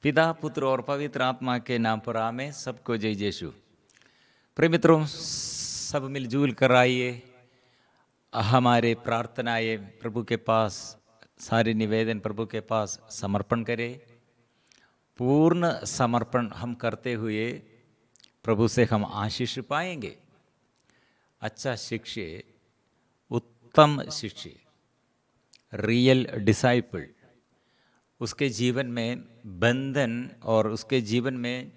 पिता पुत्र और पवित्र आत्मा के नाम पर आमें। सबको जय यीशु। प्रिय मित्रों, सब मिलजुल कर आइए, हमारे प्रार्थनाएं प्रभु के पास, सारे निवेदन प्रभु के पास समर्पण करें। पूर्ण समर्पण हम करते हुए प्रभु से हम आशीष पाएंगे। अच्छा शिष्य, उत्तम शिष्य, रियल डिसाइपल, उसके जीवन में बंधन और उसके जीवन में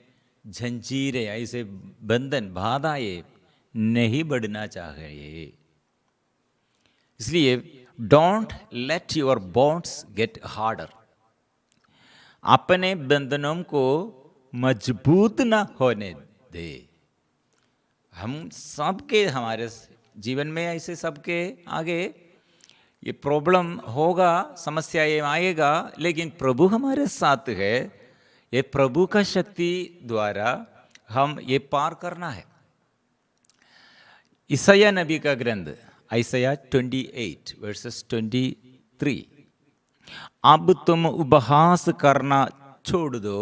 जंजीरें, ऐसे बंधन बाधाएं नहीं बढ़ना चाहिए। इसलिए don't let your bonds get harder. अपने बंधनों को मजबूत ना होने दे। हम सबके, हमारे जीवन में ऐसे सबके आगे ये प्रॉब्लम होगा, समस्या ये आएगा, लेकिन प्रभु हमारे साथ है। ये प्रभु का शक्ति द्वारा हम ये पार करना है। ईसाया नबी का ग्रंथ ईसाया 28 वर्सेस 23। अब तुम उपहास करना छोड़ दो,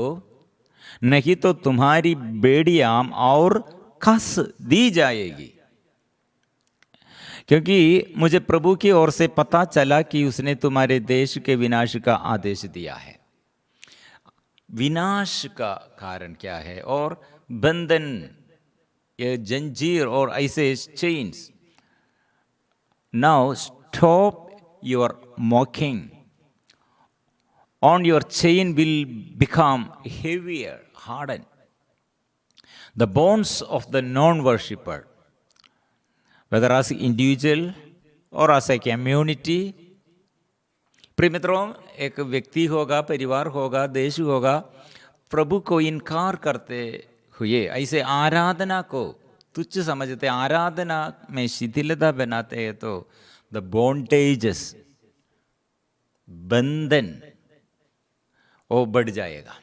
नहीं तो तुम्हारी बेड़ियां और कस दी जाएगी। क्योंकि मुझे प्रभु की ओर से पता चला कि उसने तुम्हारे देश के विनाश का आदेश दिया है। विनाश का कारण क्या है? और बंधन, ये जंजीर और ऐसे chains. Now stop your मॉकिंग। On your chain will become heavier, hardened. The bonds of the non-worshipper, whether as individual or as a community. प्रिय मित्रों, एक व्यक्ति होगा, परिवार होगा, देश होगा, प्रभु को इनकार करते हुए ऐसे आराधना को तुच्छ समझते, आराधना में शिथिलता बनाते हैं, तो द बॉन्डेजेस, बंधन वो बढ़ जाएगा।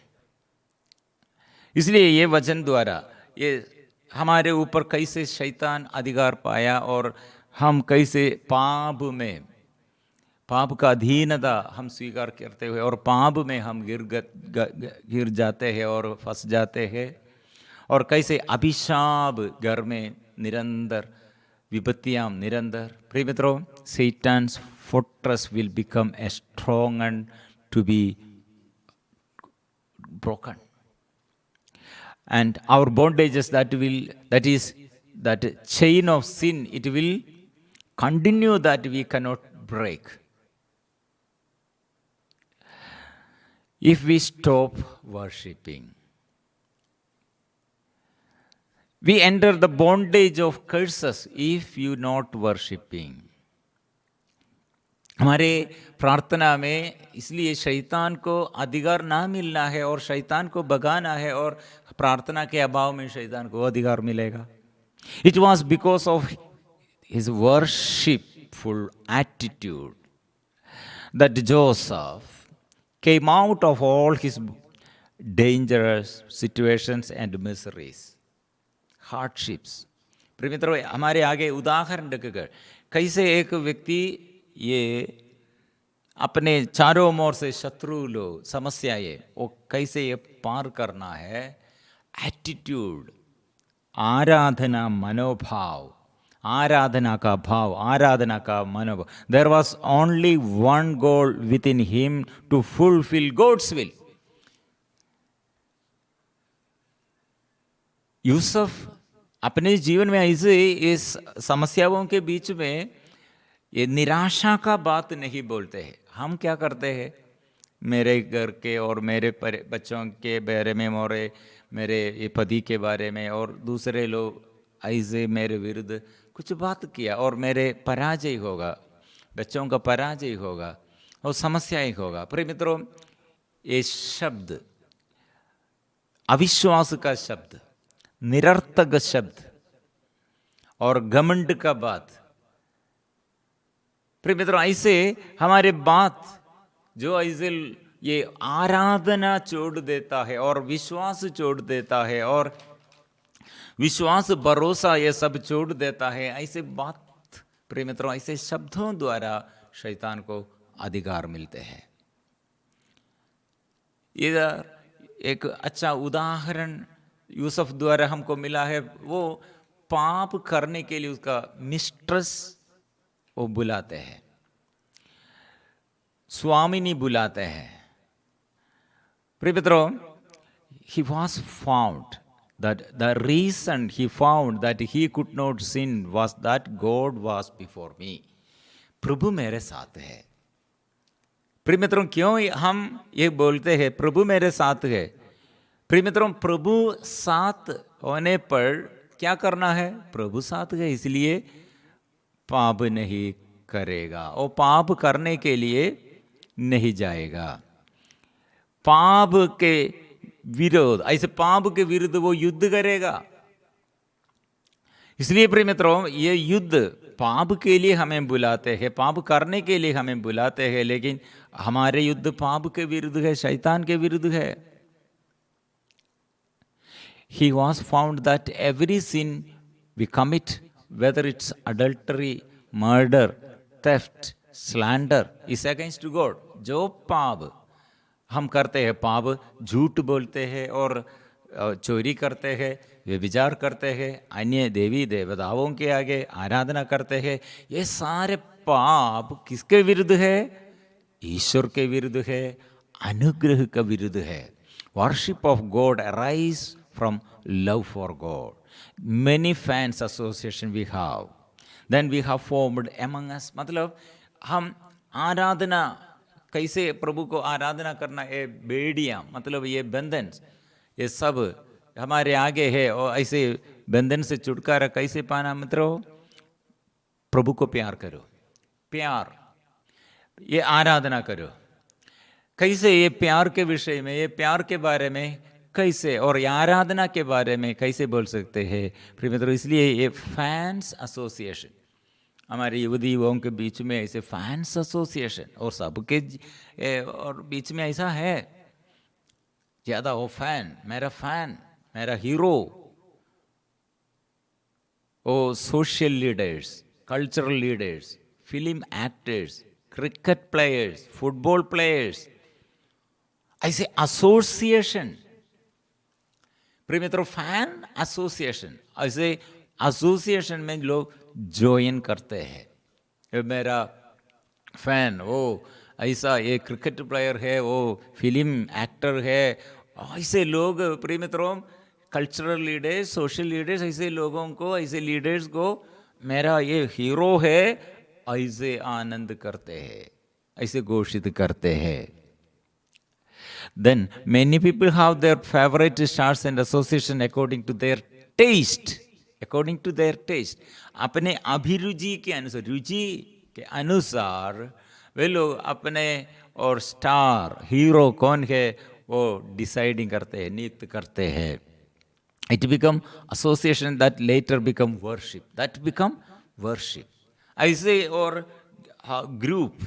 इसलिए ये वचन द्वारा ये हमारे ऊपर कैसे शैतान अधिकार पाया और हम कैसे पाप का अधीनता हम स्वीकार करते हुए और पाप में हम गिर जाते हैं और फंस जाते हैं, और कैसे अभिशाप घर में निरंतर, विपत्तियां निरंतर। प्रिय मित्रों, Satan's fortress will become a stronghold to be broken. And our bondages, that is that chain of sin, it will continue, that we cannot break. If we stop worshipping, we enter the bondage of curses if you not worshipping. हमारे प्रार्थना में इसलिए शैतान को अधिकार ना मिलना है और शैतान को भगाना है, और प्रार्थना के अभाव में शैतान को अधिकार मिलेगा। It was because of his worshipful attitude that Joseph came out of all his dangerous situations and miseries, hardships. प्रिय मित्रों, हमारे आगे उदाहरण रखकर कैसे एक व्यक्ति ये अपने चारों ओर से शत्रु लोग, समस्याएं, वो कैसे ये पार करना है। एटीट्यूड, आराधना मनोभाव, आराधना का भाव, आराधना का मनोभाव। There was only one goal within him, to fulfil God's will. Yusuf अपने जीवन में ऐसे इस समस्याओं के बीच में ये निराशा का बात नहीं बोलते हैं। हम क्या करते हैं, मेरे घर के और मेरे बच्चों के बारे में और मेरे ये पति के बारे में और दूसरे लोग ऐसे मेरे विरुद्ध कुछ बात किया और मेरे पराजय होगा, बच्चों का पराजय होगा और समस्याएं होगा। प्रिय मित्रों, ये शब्द अविश्वास का शब्द, निरर्थक शब्द और घमंड का बात। प्रिय मित्रों, ऐसे हमारे बात जो ऐसे ये आराधना छोड़ देता है और विश्वास छोड़ देता है और विश्वास भरोसा ये सब छोड़ देता है, ऐसे बात, प्रिय मित्रों, ऐसे शब्दों द्वारा शैतान को अधिकार मिलते हैं। इधर एक अच्छा उदाहरण यूसुफ द्वारा हमको मिला है। वो पाप करने के लिए उसका मिस्ट्रेस वो बुलाते हैं, स्वामिनी बुलाते हैं। प्रिय मित्रों, he was found that the reason he found that he could not sin was that God was before me. प्रभु मेरे साथ है। प्रिय मित्रों, क्यों हम ये बोलते हैं प्रभु मेरे साथ है? प्रिय मित्रों, प्रभु साथ होने पर क्या करना है? प्रभु साथ है, इसलिए पाप नहीं करेगा और पाप करने के लिए नहीं जाएगा। पाप के विरोध, ऐसे पाप के विरुद्ध वो युद्ध करेगा। इसलिए प्रिय मित्रों, ये युद्ध पाप के लिए हमें बुलाते हैं, पाप करने के लिए हमें बुलाते हैं, लेकिन हमारे युद्ध पाप के विरुद्ध है, शैतान के विरुद्ध है। He was found that every sin we commit, whether it's adultery, murder, theft, slander, is against God. जो पाप हम करते हैं, पाप झूठ बोलते हैं और चोरी करते हैं, व्यभिचार करते हैं, अन्य देवी देवताओं के आगे आराधना करते हैं, ये सारे पाप किसके विरुद्ध है? ईश्वर के विरुद्ध है, अनुग्रह का विरुद्ध है। Worship of God arise from love for God. Many fans association we have. Then we have formed among us. मतलब हम आराधना कैसे प्रभु को आराधना करना, ये बेड़ियाँ मतलब ये बंधन, ये सब हमारे आगे है। और ऐसे बंधन से छुटकारा कैसे पाना? मित्रों, प्रभु को प्यार करो, प्यार, ये आराधना करो। कैसे? ये प्यार के विषय में, ये प्यार के बारे में कैसे, और ये आराधना के बारे में कैसे बोल सकते हैं प्रिय मित्रों? इसलिए ये फैंस एसोसिएशन, हमारे युवतियों के बीच में ऐसे फैंस एसोसिएशन, और सबके और बीच में ऐसा है ज़्यादा वो फैन, मेरा हीरो, वो social leaders, cultural leaders, film actors, cricket players, football players, ऐसे एसोसिएशन। प्रिय मित्रों, फैन एसोसिएशन, ऐसे एसोसिएशन में लोग ज्वाइन करते हैं। मेरा फैन वो ऐसा, ये क्रिकेट प्लेयर है, वो फिल्म एक्टर है, ऐसे लोग प्रिय मित्रों, कल्चरल लीडर्स, सोशल लीडर्स, ऐसे लोगों को, ऐसे लीडर्स को मेरा ये हीरो है, ऐसे आनंद करते हैं, ऐसे घोषित करते हैं। Then many people have their favorite stars and association according to their taste. According to their taste, अपने अभिरुचि के अनुसार, रुचि के अनुसार वे लोग अपने और स्टार, हीरो कौन है वो डिसाइडिंग करते हैं, नियुक्त करते हैं। It become association that later become worship. ऐसे और ग्रुप,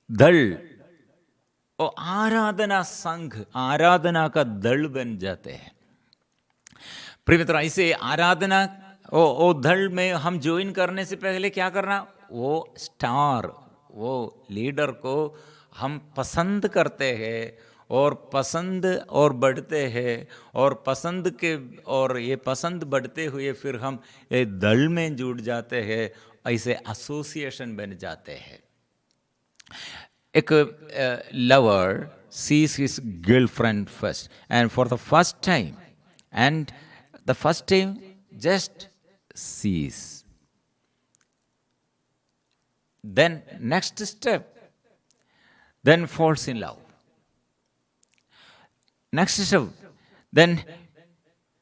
दल और आराधना संघ, आराधना का दल बन जाते हैं। प्रिय मित्रों, ऐसे आराधना वो दल में हम ज्वाइन करने से पहले क्या करना? वो स्टार, वो लीडर को हम पसंद करते हैं और पसंद और बढ़ते हैं, और पसंद के और ये पसंद बढ़ते हुए फिर हम ये दल में जुड़ जाते हैं, ऐसे एसोसिएशन बन जाते हैं। एक lover sees his girlfriend first, and for the first time, and the first time just sees. Then next step, then falls in love. Next step, then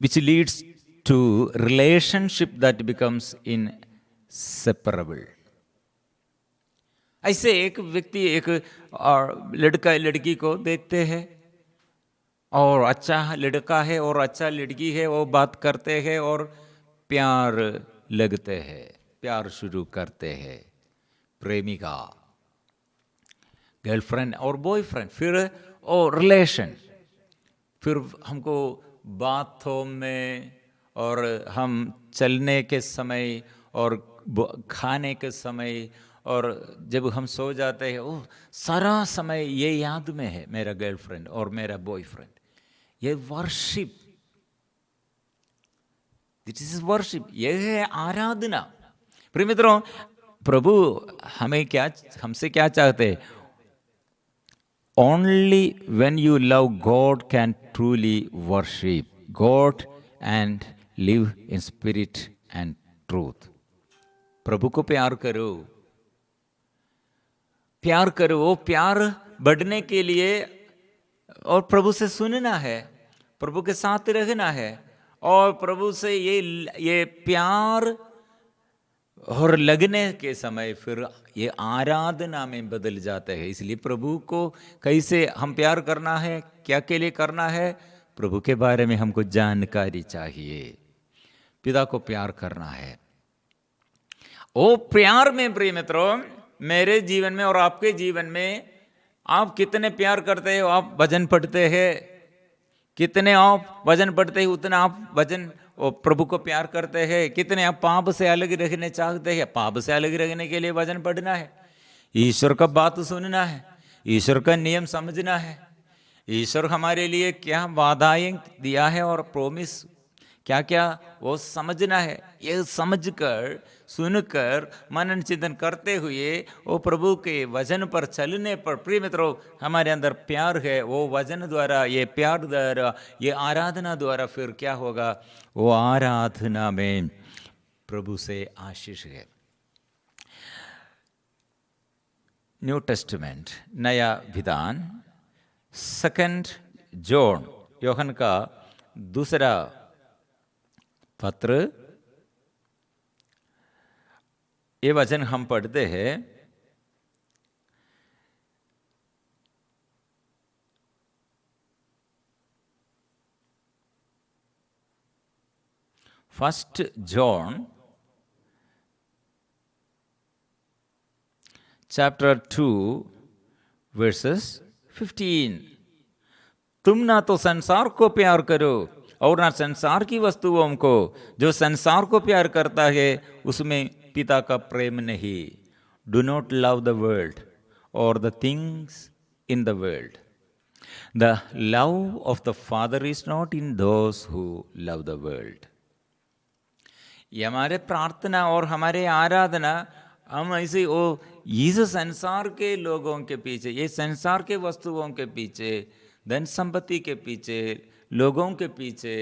which leads to relationship that becomes inseparable. ऐसे एक व्यक्ति एक लड़का लड़की को देखते हैं, और अच्छा लड़का है और अच्छा लड़की है, वो बात करते हैं और प्यार लगते हैं, प्यार शुरू करते हैं। प्रेमिका, गर्लफ्रेंड और बॉयफ्रेंड, फिर और रिलेशन, फिर हमको बाथरूम में और हम चलने के समय और खाने के समय और जब हम सो जाते हैं, ओह सारा समय ये याद में है, मेरा गर्लफ्रेंड और मेरा बॉयफ्रेंड। ये वर्शिप, दिस इज वर्शिप, ये है आराधना। प्रिय मित्रों, प्रभु हमसे क्या चाहते हैं? Only when you love God can truly worship God and live in spirit and truth. प्रभु को प्यार करो, प्यार करो। वो प्यार बढ़ने के लिए और प्रभु से सुनना है, प्रभु के साथ रहना है, और प्रभु से ये प्यार और लगने के समय फिर ये आराधना में बदल जाता है। इसलिए प्रभु को कैसे हम प्यार करना है, क्या के लिए करना है, प्रभु के बारे में हमको जानकारी चाहिए। पिता को प्यार करना है। वो प्यार में प्रिय मित्रों, मेरे जीवन में और आपके जीवन में आप कितने प्यार करते हो? आप भजन पढ़ते हैं, कितने आप भजन पढ़ते हैं उतना आप भजन और प्रभु को प्यार करते हैं। कितने आप पाप से अलग रहने चाहते हैं? पाप से अलग रहने के लिए भजन पढ़ना है, ईश्वर का बात सुनना है, ईश्वर का नियम समझना है, ईश्वर हमारे लिए क्या वादाएं दिया है और प्रोमिस क्या क्या वो समझना है। ये समझकर सुनकर मनन चिंतन करते हुए वो प्रभु के वचन पर चलने पर प्रिय मित्रों हमारे अंदर प्यार है। वो वचन द्वारा, ये प्यार द्वारा, ये आराधना द्वारा फिर क्या होगा? वो आराधना में प्रभु से आशीष है। न्यू टेस्टमेंट, नया विधान, 2 जॉन, योहन का दूसरा पत्र, ये वचन हम पढ़ते हैं। First John chapter 2 versus 15। तुम ना तो संसार को प्यार करो और ना संसार की वस्तुओं को। जो संसार को प्यार करता है उसमें पिता का प्रेम नहीं। Do not love the world और the things in the world. The love of the father is not in those who love the world. ये हमारे प्रार्थना और हमारे आराधना, हम ऐसे वो इस संसार के लोगों के पीछे, ये संसार के वस्तुओं के पीछे, धन संपत्ति के पीछे, लोगों के पीछे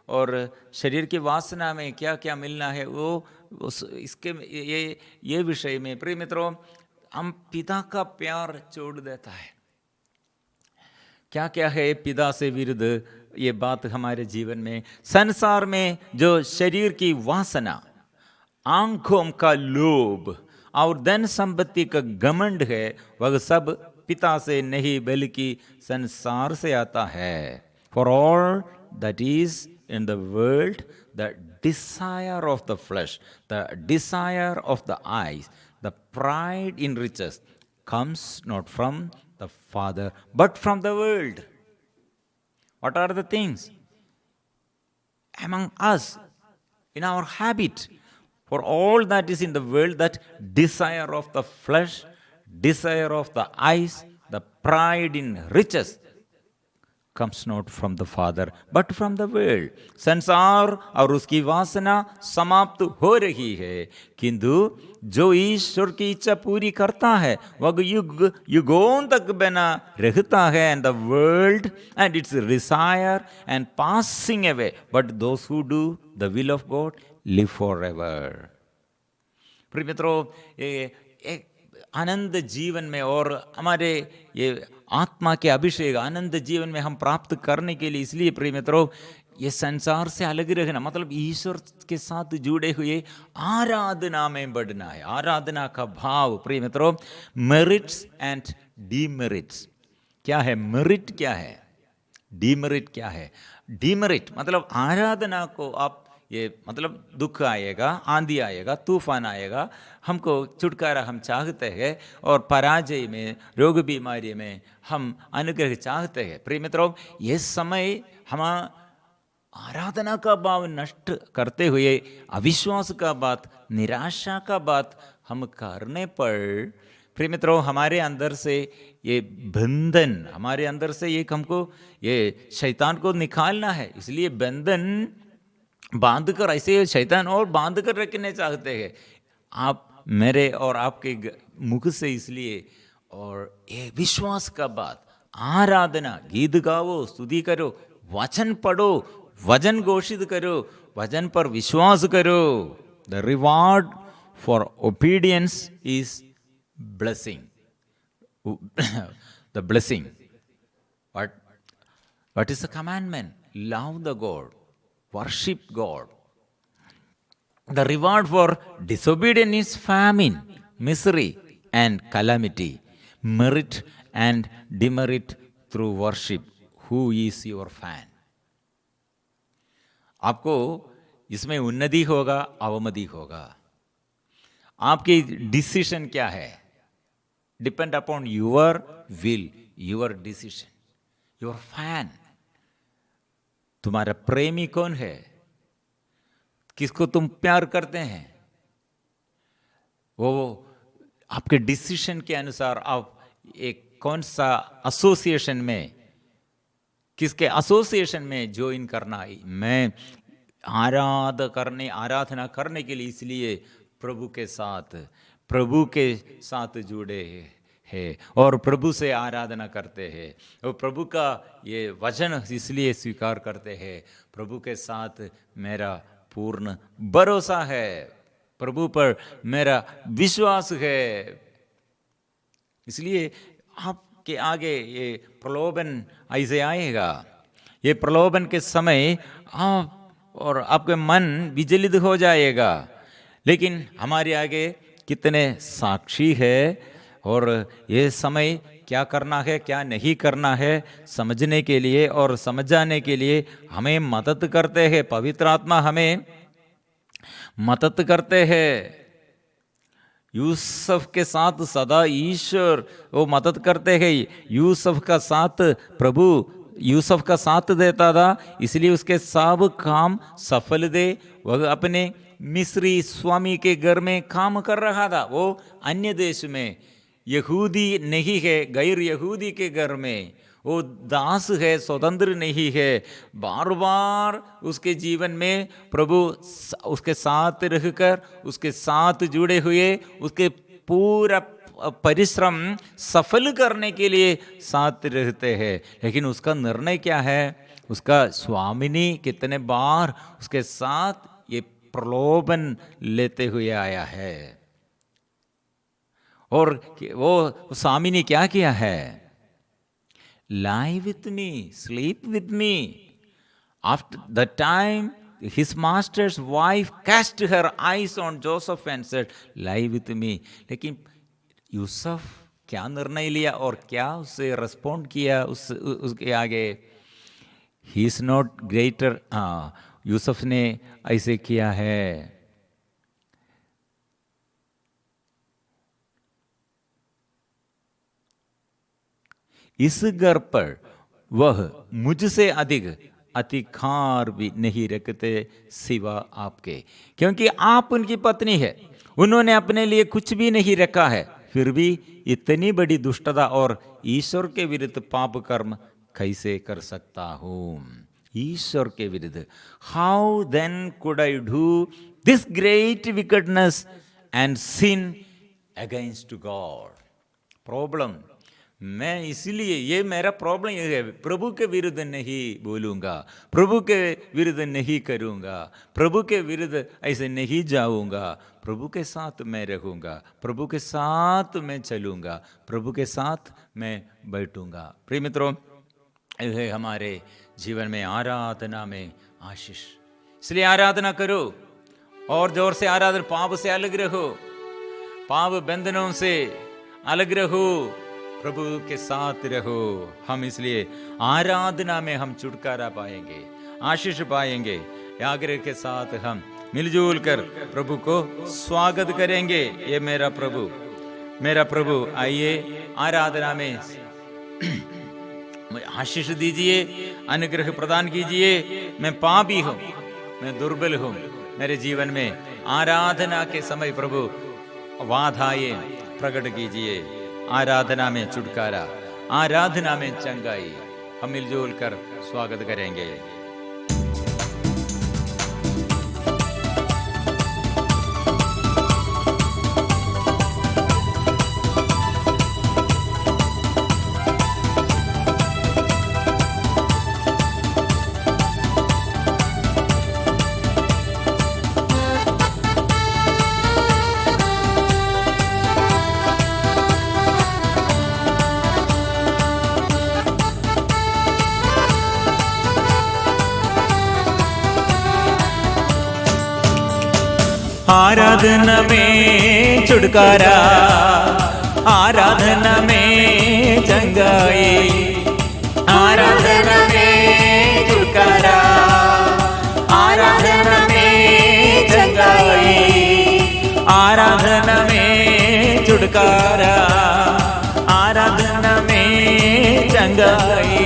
और शरीर की वासना में क्या क्या मिलना है वो इसके ये विषय में प्रिय मित्रों हम पिता का प्यार छोड़ देता है। क्या क्या है पिता से विरुद्ध ये बात हमारे जीवन में? संसार में जो शरीर की वासना, आंखों का लोभ और धन संपत्ति का घमंड है, वह सब पिता से नहीं बल्कि संसार से आता है। For all that is in the world, the desire of the flesh, the desire of the eyes, the pride in riches, comes not from the Father, but from the world. What are the things among us, in our habit? For all that is in the world, that desire of the flesh, desire of the eyes, the pride in riches, comes not from the Father, but from the world. संसार और उसकी वासना समाप्त हो रही है, किंतु जो ईश्वर की इच्छा पूरी करता है वह युग युगों तक बना रहता है। And the world and its desire and passing away, but those who do the will of God live forever. प्रिय मित्रों, ये आनंद जीवन में और हमारे ये आत्मा के अभिषेक आनंद जीवन में हम प्राप्त करने के लिए, इसलिए प्रिय मित्रों ये संसार से अलग रहना मतलब ईश्वर के साथ जुड़े हुए आराधना में बढ़ना है। आराधना का भाव प्रिय मित्रों, मेरिट्स एंड डीमेरिट्स। क्या है मेरिट, क्या है डीमेरिट, क्या है? डीमेरिट मतलब आराधना को आप ये मतलब दुख आएगा, आंधी आएगा, तूफान आएगा, हमको छुटकारा हम चाहते हैं और पराजय में, रोग बीमारी में हम अनुग्रह चाहते हैं। प्रिय मित्रों ये समय हम आराधना का भाव नष्ट करते हुए अविश्वास का बात, निराशा का बात हम करने पर प्रिय मित्रों हमारे अंदर से ये बंधन, हमारे अंदर से एक हमको ये शैतान को निकालना है। इसलिए बंधन बांध कर, ऐसे शैतान और बांध कर रखने चाहते हैं आप मेरे और आपके मुख से। इसलिए और ये विश्वास का बात, आराधना, गीत गाओ, स्तुति करो, वचन पढ़ो, वचन घोषित करो, वचन पर विश्वास करो। The reward for obedience is blessing. The blessing. What is the commandment? Love the God, worship God. The reward for disobedience is famine, misery, and calamity, merit and demerit through worship. Who is your fan? आपको इसमें उन्नति होगा, अवमति होगा। आपकी decision क्या है? Depend upon your will, your decision, your fan. तुम्हारा प्रेमी कौन है? किसको तुम प्यार करते हैं? वो आपके डिसीजन के अनुसार आप एक कौन सा एसोसिएशन में, किसके एसोसिएशन में ज्वाइन करना है। मैं आराधना करने के लिए इसलिए प्रभु के साथ जुड़े हैं और प्रभु से आराधना करते हैं और प्रभु का ये वचन इसलिए स्वीकार करते हैं। प्रभु के साथ मेरा पूर्ण भरोसा है, प्रभु पर मेरा विश्वास है। इसलिए आपके आगे ये प्रलोभन ऐसे आएगा। ये प्रलोभन के समय आप और आपके मन विचलित हो जाएगा, लेकिन हमारे आगे कितने साक्षी है और ये समय क्या करना है क्या नहीं करना है समझने के लिए और समझाने के लिए हमें मदद करते हैं। पवित्र आत्मा हमें मदद करते हैं। यूसुफ के साथ सदा ईश्वर वो मदद करते हैं। यूसुफ का साथ प्रभु यूसुफ का साथ देता था, इसलिए उसके सब काम सफल दे। वह अपने मिस्री स्वामी के घर में काम कर रहा था। वो अन्य देश में यहूदी नहीं है, गैर यहूदी के घर में वो दास है, स्वतंत्र नहीं है। बार बार उसके जीवन में प्रभु उसके साथ रहकर, उसके साथ जुड़े हुए, उसके पूरा परिश्रम सफल करने के लिए साथ रहते हैं। लेकिन उसका निर्णय क्या है? उसका स्वामिनी कितने बार उसके साथ ये प्रलोभन लेते हुए आया है। और वो स्वामिनी क्या किया है? lie with me, sleep with me. After the time his master's wife cast her eyes on Joseph and said, lie with me. लेकिन यूसुफ क्या निर्णय लिया और क्या उससे रिस्पॉन्ड किया? उसके आगे he is not greater. Yusuf ने ऐसे किया है। इस घर पर वह मुझसे अधिक अधिकार भी नहीं रखते सिवा आपके, क्योंकि आप उनकी पत्नी है। उन्होंने अपने लिए कुछ भी नहीं रखा है, फिर भी इतनी बड़ी दुष्टता और ईश्वर के विरुद्ध पाप कर्म कैसे कर सकता हूं? ईश्वर के विरुद्ध। How then could I do this great wickedness and sin against God? Problem मैं इसलिए ये मेरा प्रॉब्लम ये है, प्रभु के विरुद्ध नहीं बोलूँगा, प्रभु के विरुद्ध नहीं करूँगा, प्रभु के विरुद्ध ऐसे नहीं जाऊँगा, प्रभु के साथ मैं रहूँगा, प्रभु के साथ मैं चलूँगा, प्रभु के साथ मैं बैठूँगा। प्रिय मित्रों, ये हमारे जीवन में आराधना में आशीष। इसलिए आराधना करो और जोर से आराधना। पाप से अलग रहो, पाप बंधनों से अलग रहो, प्रभु के साथ रहो। हम इसलिए आराधना में हम छुटकारा पाएंगे, आशीष पाएंगे। आग्रह के साथ हम मिलजुल कर प्रभु को स्वागत करेंगे। ये मेरा प्रभु आइए आराधना में आशीष दीजिए, अनुग्रह प्रदान कीजिए। मैं पापी हूँ, मैं दुर्बल हूँ। मेरे जीवन में आराधना के समय प्रभु वाधाएं प्रकट कीजिए। आराधना में छुटकारा, आराधना में चंगाई। हम मिलजुल कर स्वागत करेंगे। आराधना में छुटकारा, आराधना में चंगाई। आराधना में छुटकारा, आराधना में चंगाई। आराधना में छुटकारा, आराधना में चंगाई।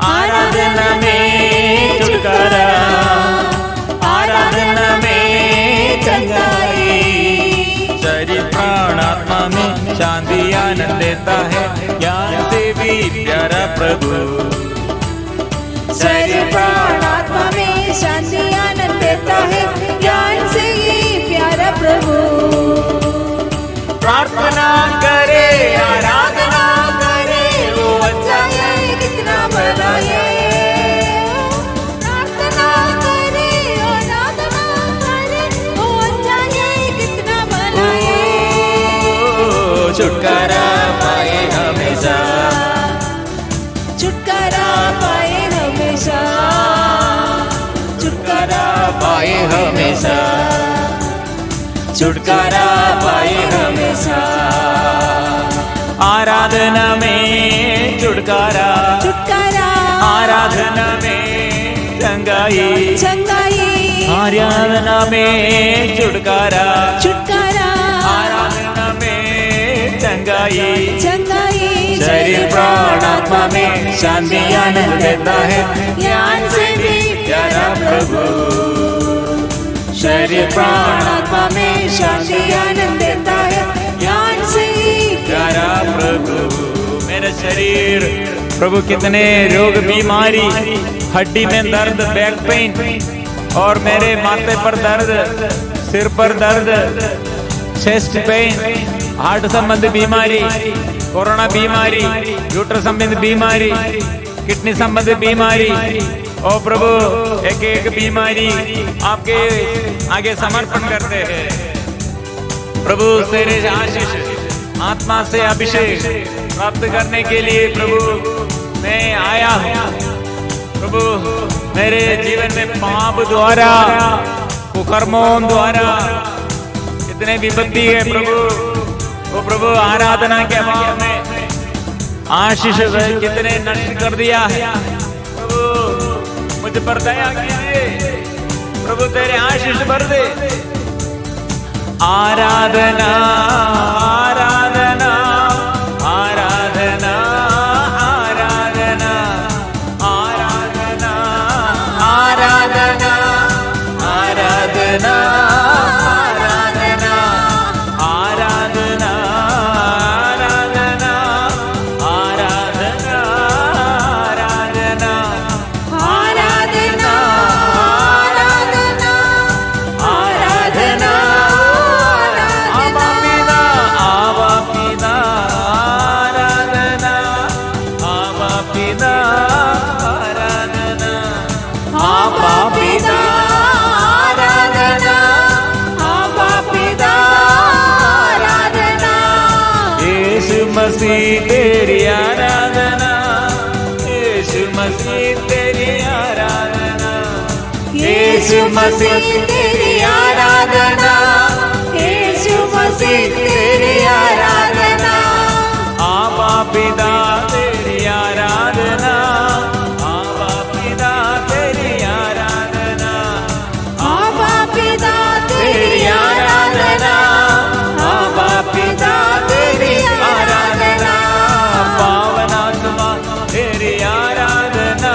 आराधना में छुटकारा, आराधना में चंगाई। शरीर प्राण आत्मा में शांति आनंद देता है, ज्ञान से भी प्यारा प्रभु। शरीर प्राण आत्मा में शांति आनंद देता है, ज्ञान से ही प्यारा प्रभु। प्रार्थना करे, आराधना करे, वो अच्छा है, कितना भला है। प्रार्थना करे, आराधना करे, वो अच्छा है, कितना भला है। छुटकारा पाए हमेशा, छुटकारा पाए हमेशा, छुटकारा पाए हमेशा, छुटकारा पाए हमेशा। आराधना में छुटकारा, छुटकारा, आराधना में चंगाई। चंगाई। आराधना में छुटकारा, छुटकारा, आराधना में चंगाई। चंगाई। शरीर प्राण आत्मा में शांति आनंद देता है, ज्ञान से भी प्यारा प्रभु। शरीर प्राण आत्मा में शांति आनंद देता है, ज्ञान से ही प्यारा प्रभु। मेरा शरीर प्रभु, कितने रोग बीमारी, हड्डी में दर्द, बैक पेन, और मेरे माथे पर दर्द, सिर पर दर्द, चेस्ट पेन, हार्ट संबंधी बीमारी, कोरोना बीमारी, यूट्रस संबंधी बीमारी, किडनी संबंधी बीमारी। ओ प्रभु, एक एक बीमारी आपके आगे समर्पण करते हैं। प्रभु तेरे आशीष, आत्मा से अभिषेक प्राप्त करने के लिए प्रभु मैं आया हूँ। प्रभु मेरे जीवन में पाप द्वारा, कुकर्मों द्वारा इतने विपत्ति है प्रभु। वो प्रभु आराधना के अभाव में आशीष कितने नष्ट कर दिया है। प्रभु मुझ पर दया कीजिए, प्रभु तेरे आशीष भर दे। आराधना, आराधना, आराधना, आराधना, आराधना, आराधना, आराधना, मसीह तेरी आराधना, यीशु मसीह तेरी आराधना, यीशु मसीह तेरी आराधना, यीशु मसीह तेरी आराधना। आबा पिता तेरी आराधना, आबा पिता तेरी आराधना, आबा पिता तेरी आराधना, आबा पिता तेरी आराधना। पावनात्मा तेरी आराधना,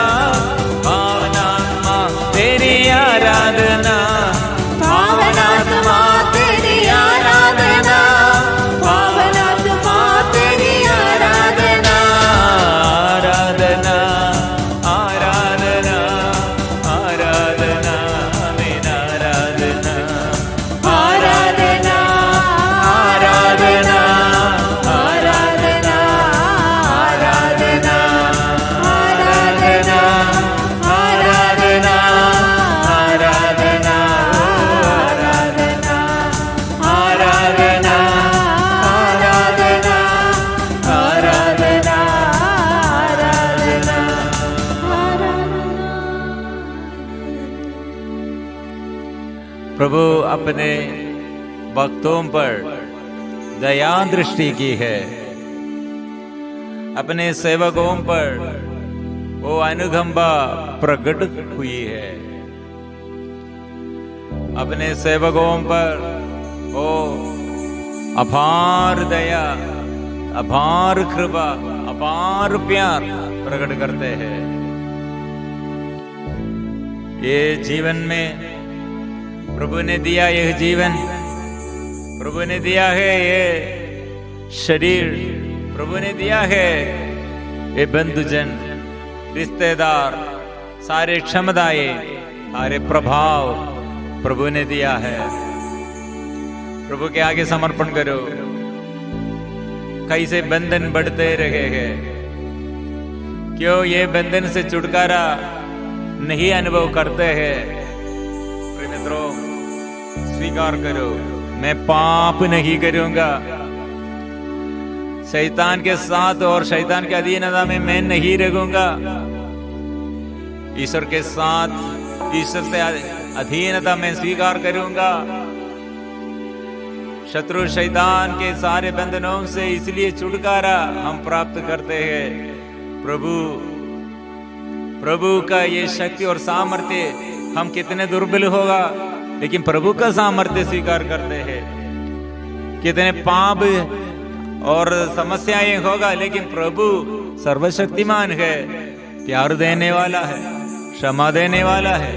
पावनात्मा तेरी आराधना, पावनात्मा तेरी आराधना, प्रभु अपने भक्तों पर दया दृष्टि की है, अपने सेवकों पर वो अनुकंपा प्रकट हुई है, अपने सेवकों पर वो अपार दया, अपार कृपा, अपार प्यार प्रकट करते हैं। ये जीवन में प्रभु ने दिया, यह जीवन प्रभु ने दिया है, ये शरीर प्रभु ने दिया है, ये बंधुजन, रिश्तेदार, सारे क्षमताएं, सारे प्रभाव प्रभु ने दिया है। प्रभु के आगे समर्पण करो। कैसे बंधन बढ़ते रहे हैं, क्यों ये बंधन से छुटकारा नहीं अनुभव करते हैं? मित्रों, स्वीकार करो, मैं पाप नहीं करूंगा, शैतान के साथ और शैतान के अधीनता में मैं नहीं रहूंगा, ईश्वर के साथ, ईश्वर से अधीनता में स्वीकार करूंगा। शत्रु शैतान के सारे बंधनों से इसलिए छुटकारा हम प्राप्त करते हैं। प्रभु का ये शक्ति और सामर्थ्य, हम कितने दुर्बल होगा लेकिन प्रभु का सामर्थ्य स्वीकार करते हैं। कितने पाप और समस्याएं होगा लेकिन प्रभु सर्वशक्तिमान है, प्यार देने वाला है, क्षमा देने वाला है,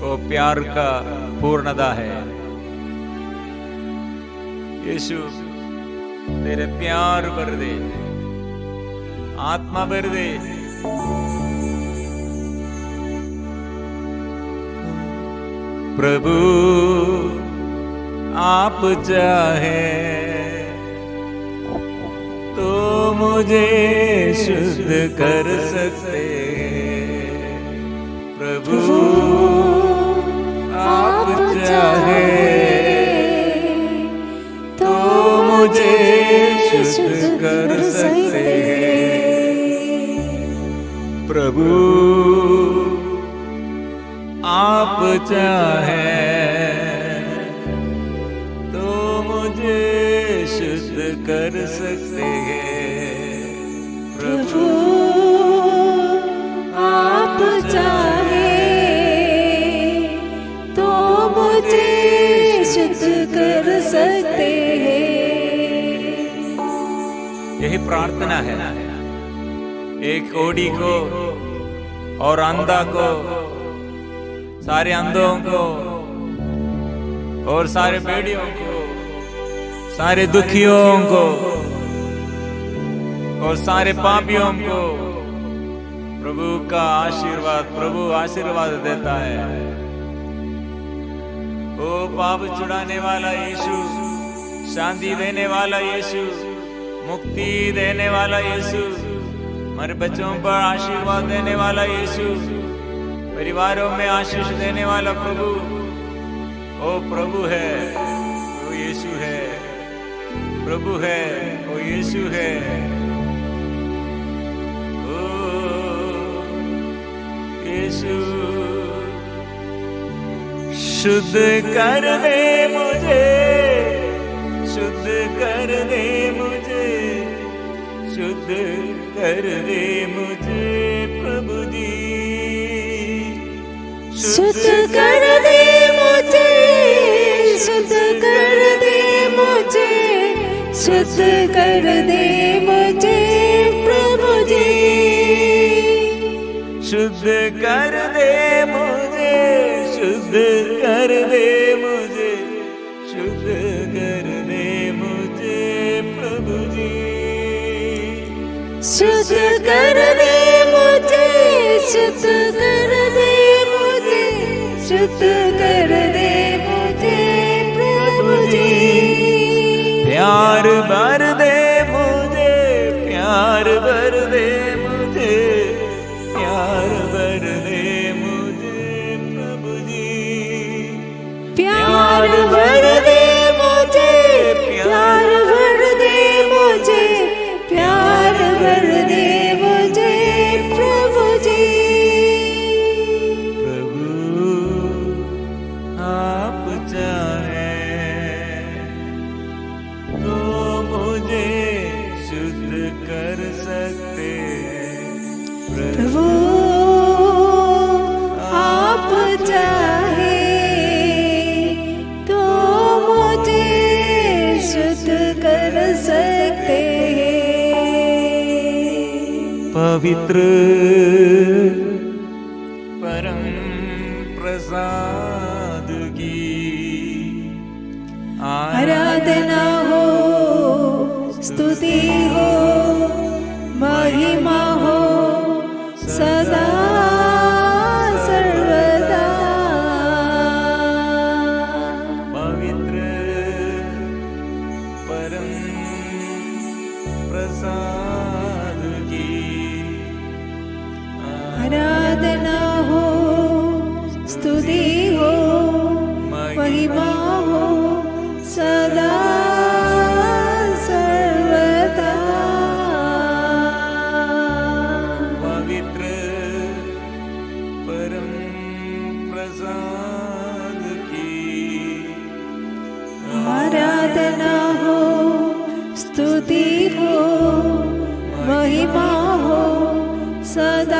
वो प्यार का पूर्णता है। यीशु तेरे प्यार भर दे, आत्मा भर दे। प्रभु आप चाहे तो मुझे शुद्ध कर सकते, प्रभु आप चाहे तो मुझे शुद्ध कर सकते, प्रभु आप चाहे तो मुझे शुद्ध कर सकते हैं, प्रभु आप चाहे तो मुझे शुद्ध कर सकते हैं। यही प्रार्थना है ना, एक कोढ़ी को और अंधा को, सारे अंधों को और सारे बेड़ियों को, सारे दुखियों को और सारे पापियों को प्रभु का आशीर्वाद, प्रभु आशीर्वाद देता है। ओ पाप छुड़ाने वाला यीशु, शांति देने वाला यीशु, मुक्ति देने वाला यीशु, हमारे बच्चों पर आशीर्वाद देने वाला यीशु, परिवारों में आशीष देने वाला प्रभु, ओ प्रभु है, ओ यीशु है, प्रभु है, ओ यीशु है, ओ यीशु। शुद्ध कर दे मुझे, शुद्ध कर दे मुझे, शुद्ध कर दे मुझे प्रभु जी, शुद्ध कर दे मुझे, शुद्ध कर दे मुझे, शुद्ध कर दे मुझे प्रभु जी, शुद्ध कर दे मुझे, शुद्ध कर दे मुझे, शुद्ध कर दे मुझे प्रभु जी, शुद्ध कर दे मुझे, शुद्ध कर दे मुझे, शुद्ध कर दे मुझे प्रभु जी, प्यार भर दे मुझे, प्यार भर दे मुझे, प्यार भर दे मुझे प्रभु जी, प्यार भर दे मुझे, प्यार भर दे मुझे, प्यार भर दे मुझे प्रभु जी, प्रभु आप पवित्र परम प्रसाद की आराधना हो, स्तुति हो, महिमा हो सदा सर्वदा। पवित्र परम प्रसाद की आराधना हो, स्तुति हो, महिमा हो सदा सर्वदा। पवित्र परम प्रसाद की आराधना हो, स्तुति हो, महिमा हो सदा